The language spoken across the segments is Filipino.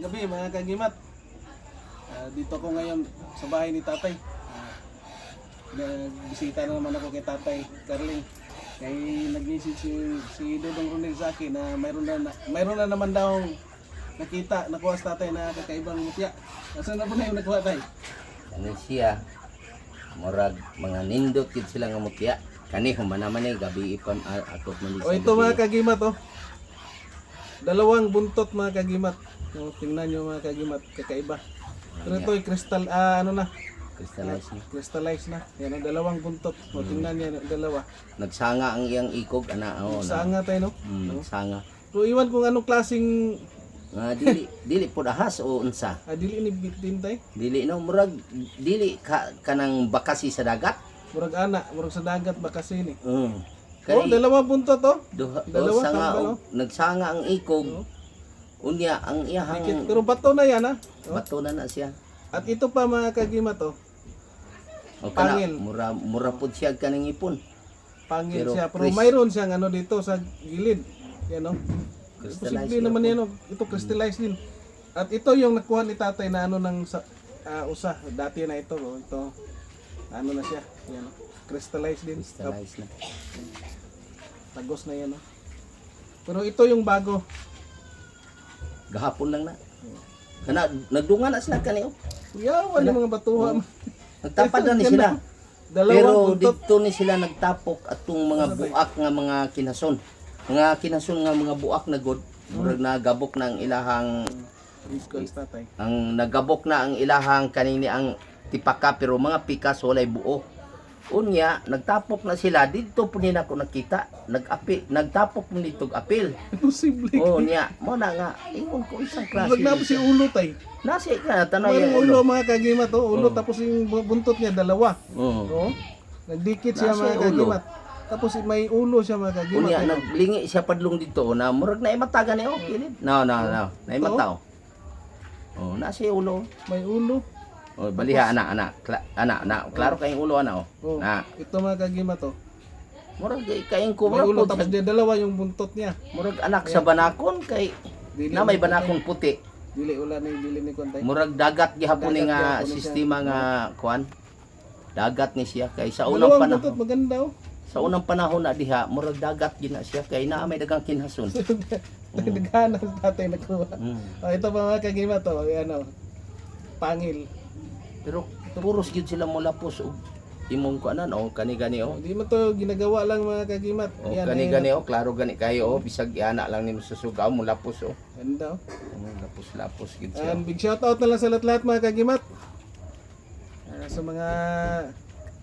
gabi mga kagimat. Dito ako ngayon sa bahay ni tatay. Nagbisita na naman ako kay tatay Carling. Kaya nag-message si Dodong Ronel sa akin na mayroon na naman daw nakita, nakuha sa tatay na kakaibang mutya. Nasaan na po na yung nakuha tay? Ano siya? Murag mga nindot kid sila nga mutya. Kani humanaman ni gabi ipan atot man O ito mga kagimat oh. Dalawang buntot mga kagimat. O, tingnan nyo mga kagimat, kakaiba. Pero ito ay crystal, ano na? Crystallize na. Crystallize na. Yan ang dalawang buntot. O, tingnan nyo, dalawa. Nagsanga ang iyang ikog ana oh. Sanga tayo no? Nagsanga. So iwan kung anong klaseng Dili pod ahas o unsa. dili ni bitin tay. Dili no murag dili kanang bakasi sa dagat. Murag ana, murag sa dagat ba kasi ni. Kay Dalawa buntot oh. dalawa sanga kambal, oh. nagsanga ang ikog. Unya ang iyahang Dikit. Pero bato na yan ha. bato na siya. At ito pa mga kagimat oh. O kana Pangil. mura pud siya kanang ipon. Pangil Pero siya. Pero mayroon siyang ano dito sa gilid. Yan oh. Crystallize Posible naman yan oh. Ito crystallize din. At ito yung nakuha ni tatay na ano ng usa. Dati na ito oh. Ito. Ano na siya. Yan oh. Crystallize din. Crystallize na. Tagos na yan oh. Pero ito yung bago. Gahapon lang na. Kana nagdungan na sila kani oh. Yawan yung mga batuha. Nagtapad na ni sila. Dalawang Pero buntot. dito ni sila nagtapok atong mga buak nga mga kinason. Mga kinason nga mga buak na god, murag nagabok na ang ilahang Tatay. ang nagabok na ang ilahang kanini ang tipaka pero mga pikas walay buo. Unya nagtapok na sila dito po nila ko nakita, nagtapok mo nitog apil. Imposible. Oh nya mo na nga ingon ko isang klase. Wag na po si ulo tay. Nasi ka tanay Mayroong ang ulo ulo. mga kagimat oh. Ulo tapos yung buntot niya dalawa. Oh. Oh. Nagdikit siya Nasa mga ulo. kagimat. Tapos may ulo siya mga kagimat. Unya oh. naglingi siya padlong dito na murag na imataga ni oh kilid. No. Naimataw. Oh, nasi ulo. May ulo. Oh, baliha anak. Klaro kayong ulo ana oh. Oh. Na, Ito mga kagimat oh. murag kayong ko May ulo murag tapos dia dalawa yung buntot niya. murag anak sa banakon kay Dili na may ni banakon puti. Dili ula ni dili ni kontay. Murag dagat gihapon ni Dagat nga gihapon ni sistema nga kuan. Dagat ni siya kay sa unang Dalawang panahon. buntot maganda oh. Sa unang panahon na diha, murag dagat gina siya kay naa may dagang kinhason. Naghahanap sa tatay nakuha. Oh, ito pa mga kagimat oh. Ayan oh. Pangil. Pero puros gyud sila mo lapos og imong kuanan oh kani-gani oh. Hindi mo to ginagawa lang mga kagimat. Oh, Yan, kani-gani oh, klaro gani kayo oh, bisag iana lang nimo sa sugaw mo lapos oh. Ganda oh. Lapos gid siya. And big shout out na lang sa lahat mga kagimat. Sa mga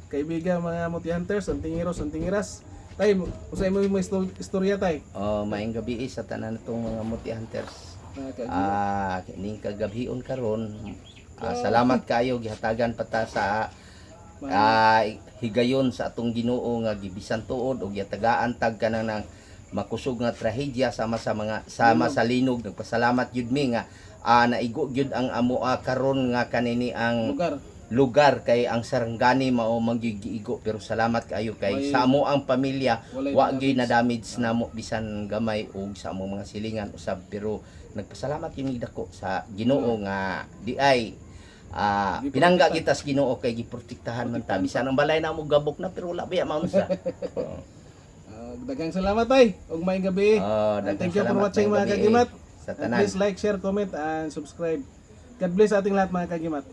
kaibigan, mga multi hunters, antingiros, antingiras. Tay, usay mo yung istorya tay. Oh, maayong gabi sa tanan natong mga multi hunters. Mga kagimat. Kining kagabhion karon. Salamat kayo gihatagan pata sa higayon sa atong Ginoo nga gibisan tuod og gihatagaan tag kanang nang makusog nga trahedya sama sa linog. Nagpasalamat yud mi nga naigo gyud ang amo karon nga kanini ang lugar kay ang Sarangani mao magigiigo pero salamat kayo kay sa amo ang pamilya wa gyud na damage namo bisan gamay og sa amo mga silingan usab pero nagpasalamat yun dako sa Ginoo nga di ay pinangga kita sa Ginoo kay giprotektahan man ta bisan ang balay na mo gabok na pero wala biya maunsa. Daghang salamat tay ug maayong gabi. And thank you for watching mga kagimat. Please like, share, comment and subscribe. God bless ating lahat mga kagimat.